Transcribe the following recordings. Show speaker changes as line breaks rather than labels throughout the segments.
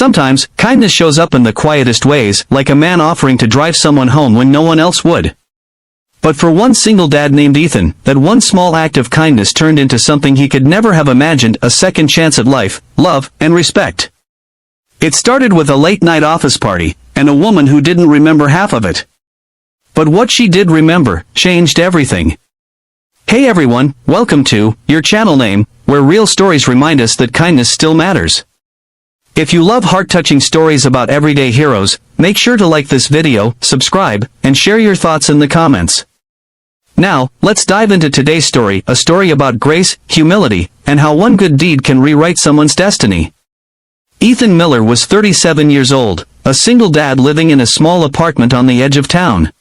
Sometimes, kindness shows up in the quietest ways, like a man offering to drive someone home when no one else would. But for one single dad named Ethan, that one small act of kindness turned into something he could never have imagined: a second chance at life, love, and respect. It started with a late-night office party, and a woman who didn't remember half of it. But what she did remember changed everything. Hey everyone, welcome to your channel name, where real stories remind us that kindness still matters. If you love heart-touching stories about everyday heroes, make sure to like this video, subscribe, and share your thoughts in the comments. Now, let's dive into today's story, a story about grace, humility, and how one good deed can rewrite someone's destiny. Ethan Miller was 37 years old, a single dad living in a small apartment on the edge of town.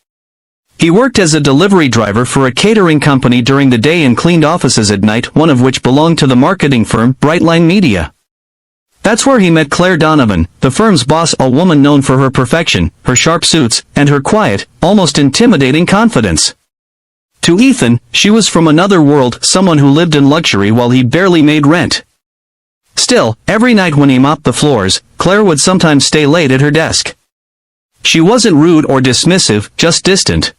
He worked as a delivery driver for a catering company during the day and cleaned offices at night, one of which belonged to the marketing firm Brightline Media. That's where he met Claire Donovan, the firm's boss, a woman known for her perfection, her sharp suits, and her quiet, almost intimidating confidence. To Ethan, she was from another world, someone who lived in luxury while he barely made rent. Still, every night when he mopped the floors, Claire would sometimes stay late at her desk. She wasn't rude or dismissive, just distant.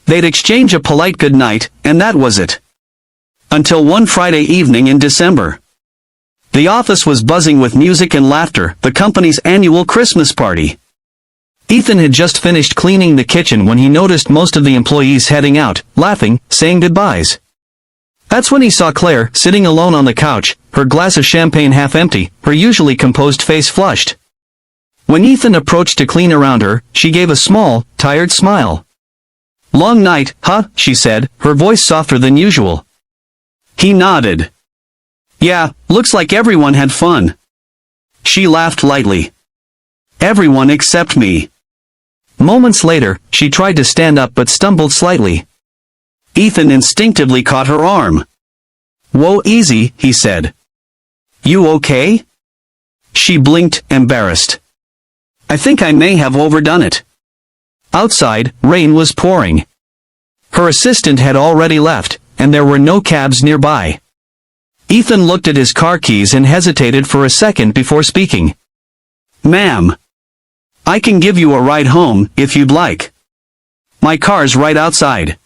They'd exchange a polite good night, and that was it. Until one Friday evening in December. The office was buzzing with music and laughter, the company's annual Christmas party. Ethan had just finished cleaning the kitchen when he noticed most of the employees heading out, laughing, saying goodbyes. That's when he saw Claire, sitting alone on the couch, her glass of champagne half empty, her usually composed face flushed. When Ethan approached to clean around her, she gave a small, tired smile. "Long night, huh?" she said, her voice softer than usual. He nodded. "Yeah, looks like everyone had fun." She laughed lightly. "Everyone except me." Moments later, she tried to stand up but stumbled slightly. Ethan instinctively caught her arm. "Whoa, easy," he said. "You okay?" She blinked, embarrassed. "I think I may have overdone it." Outside, rain was pouring. Her assistant had already left, and there were no cabs nearby. Ethan looked at his car keys and hesitated for a second before speaking. "Ma'am, I can give you a ride home, if you'd like. My car's right outside."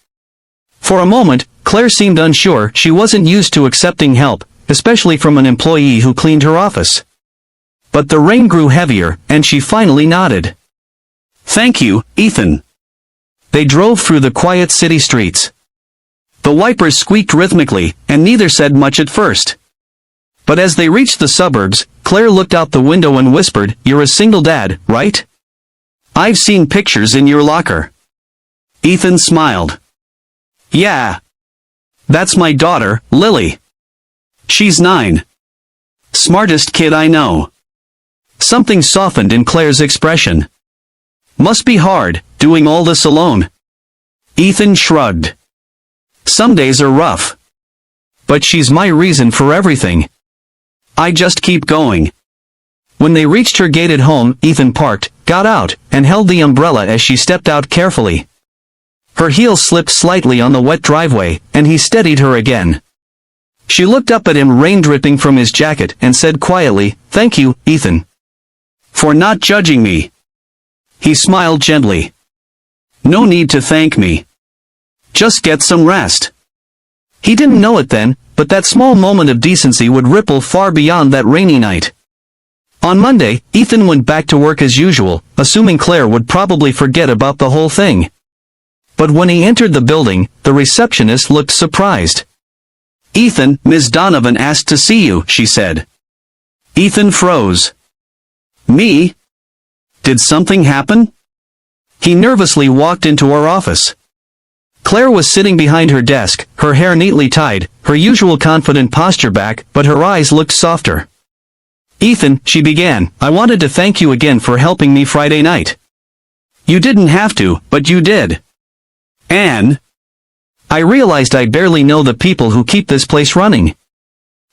For a moment, Claire seemed unsure. She wasn't used to accepting help, especially from an employee who cleaned her office. But the rain grew heavier, and she finally nodded. "Thank you, Ethan." They drove through the quiet city streets. The wipers squeaked rhythmically, and neither said much at first. But as they reached the suburbs, Claire looked out the window and whispered, "You're a single dad, right? I've seen pictures in your locker." Ethan smiled. "Yeah. That's my daughter, Lily. She's 9. Smartest kid I know." Something softened in Claire's expression. "Must be hard, doing all this alone." Ethan shrugged. "Some days are rough. But she's my reason for everything. I just keep going." When they reached her gated home, Ethan parked, got out, and held the umbrella as she stepped out carefully. Her heels slipped slightly on the wet driveway, and he steadied her again. She looked up at him, rain dripping from his jacket, and said quietly, "Thank you, Ethan. For not judging me." He smiled gently. "No need to thank me. Just get some rest." He didn't know it then, but that small moment of decency would ripple far beyond that rainy night. On Monday, Ethan went back to work as usual, assuming Claire would probably forget about the whole thing. But when he entered the building, the receptionist looked surprised. "Ethan, Ms. Donovan asked to see you," she said. Ethan froze. "Me? Did something happen?" He nervously walked into her office. Claire was sitting behind her desk, her hair neatly tied, her usual confident posture back, but her eyes looked softer. "Ethan," she began, "I wanted to thank you again for helping me Friday night. You didn't have to, but you did. And I realized I barely know the people who keep this place running."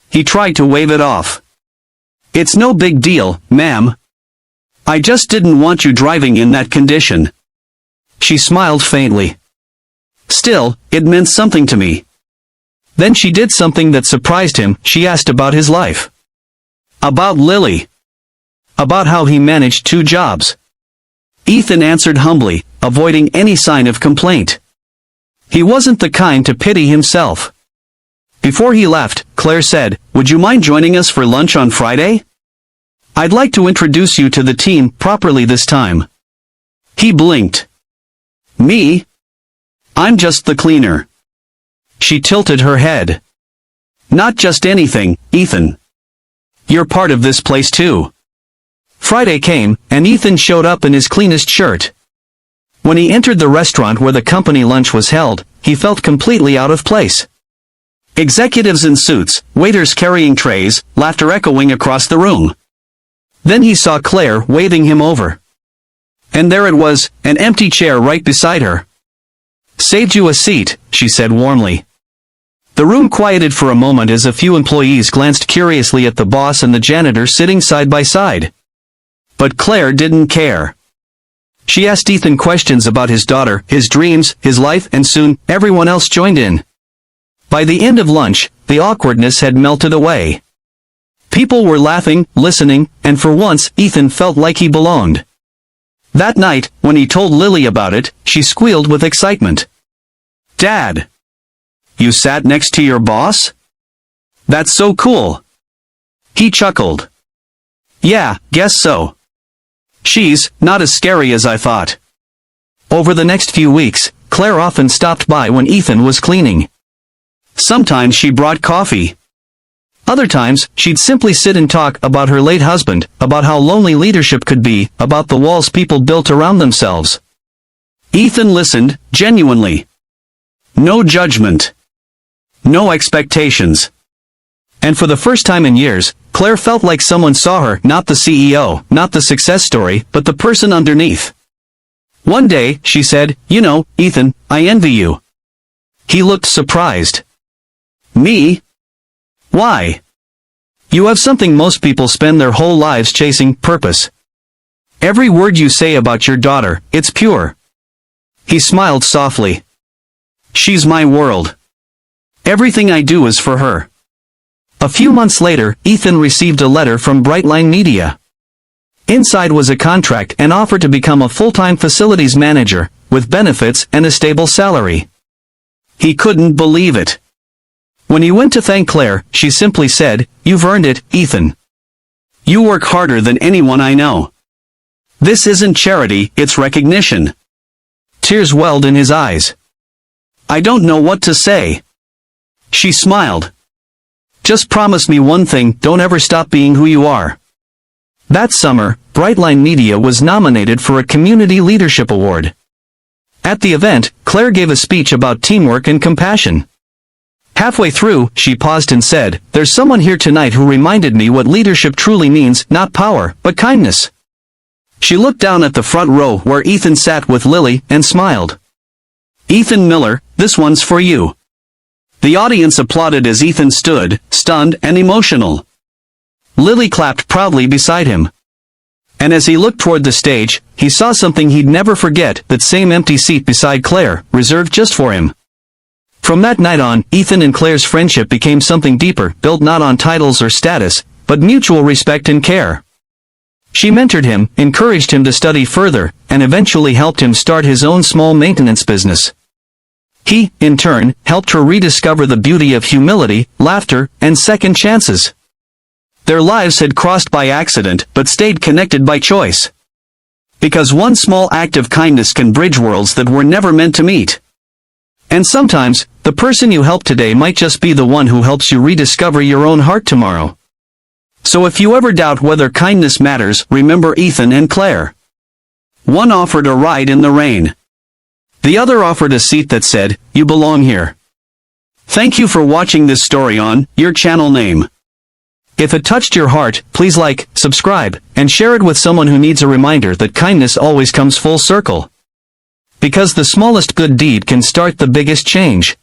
He tried to wave it off. "It's no big deal, ma'am. I just didn't want you driving in that condition." She smiled faintly. Still, it meant something to me. Then she did something that surprised him. She asked about his life. "About Lily." About how he managed 2 jobs. Ethan answered humbly, avoiding any sign of complaint. He wasn't the kind to pity himself. Before he left, Claire said, "Would you mind joining us for lunch on Friday? I'd like to introduce you to the team properly this time." He blinked. "Me? I'm just the cleaner." She tilted her head. "Not just anything, Ethan. You're part of this place too." Friday came, and Ethan showed up in his cleanest shirt. When he entered the restaurant where the company lunch was held, he felt completely out of place. Executives in suits, waiters carrying trays, laughter echoing across the room. Then he saw Claire waving him over. And there it was, an empty chair right beside her. "Saved you a seat," she said warmly. The room quieted for a moment as a few employees glanced curiously at the boss and the janitor sitting side by side. But Claire didn't care. She asked Ethan questions about his daughter, his dreams, his life, and soon, everyone else joined in. By the end of lunch, the awkwardness had melted away. People were laughing, listening, and for once, Ethan felt like he belonged. That night, when he told Lily about it, she squealed with excitement. "Dad! You sat next to your boss? That's so cool." He chuckled. "Yeah, guess so. She's not as scary as I thought." Over the next few weeks, Claire often stopped by when Ethan was cleaning. Sometimes she brought coffee. Other times, she'd simply sit and talk about her late husband, about how lonely leadership could be, about the walls people built around themselves. Ethan listened, genuinely. No judgment. No expectations. And for the first time in years, Claire felt like someone saw her, not the CEO, not the success story, but the person underneath. One day, she said, "You know, Ethan, I envy you." He looked surprised. "Me? Why?" "You have something most people spend their whole lives chasing, purpose. Every word you say about your daughter, it's pure." He smiled softly. "She's my world. Everything I do is for her." A few months later, Ethan received a letter from Brightline Media. Inside was a contract and offer to become a full-time facilities manager, with benefits and a stable salary. He couldn't believe it. When he went to thank Claire, she simply said, "You've earned it, Ethan. You work harder than anyone I know. This isn't charity, it's recognition." Tears welled in his eyes. "I don't know what to say." She smiled. "Just promise me one thing, don't ever stop being who you are." That summer, Brightline Media was nominated for a Community Leadership Award. At the event, Claire gave a speech about teamwork and compassion. Halfway through, she paused and said, "There's someone here tonight who reminded me what leadership truly means, not power, but kindness." She looked down at the front row where Ethan sat with Lily, and smiled. "Ethan Miller, this one's for you." The audience applauded as Ethan stood, stunned and emotional. Lily clapped proudly beside him. And as he looked toward the stage, he saw something he'd never forget, that same empty seat beside Claire, reserved just for him. From that night on, Ethan and Claire's friendship became something deeper, built not on titles or status, but mutual respect and care. She mentored him, encouraged him to study further, and eventually helped him start his own small maintenance business. He, in turn, helped her rediscover the beauty of humility, laughter, and second chances. Their lives had crossed by accident, but stayed connected by choice. Because one small act of kindness can bridge worlds that were never meant to meet. And sometimes, the person you help today might just be the one who helps you rediscover your own heart tomorrow. So if you ever doubt whether kindness matters, remember Ethan and Claire. One offered a ride in the rain. The other offered a seat that said, "You belong here." Thank you for watching this story on your channel name. If it touched your heart, please like, subscribe, and share it with someone who needs a reminder that kindness always comes full circle. Because the smallest good deed can start the biggest change.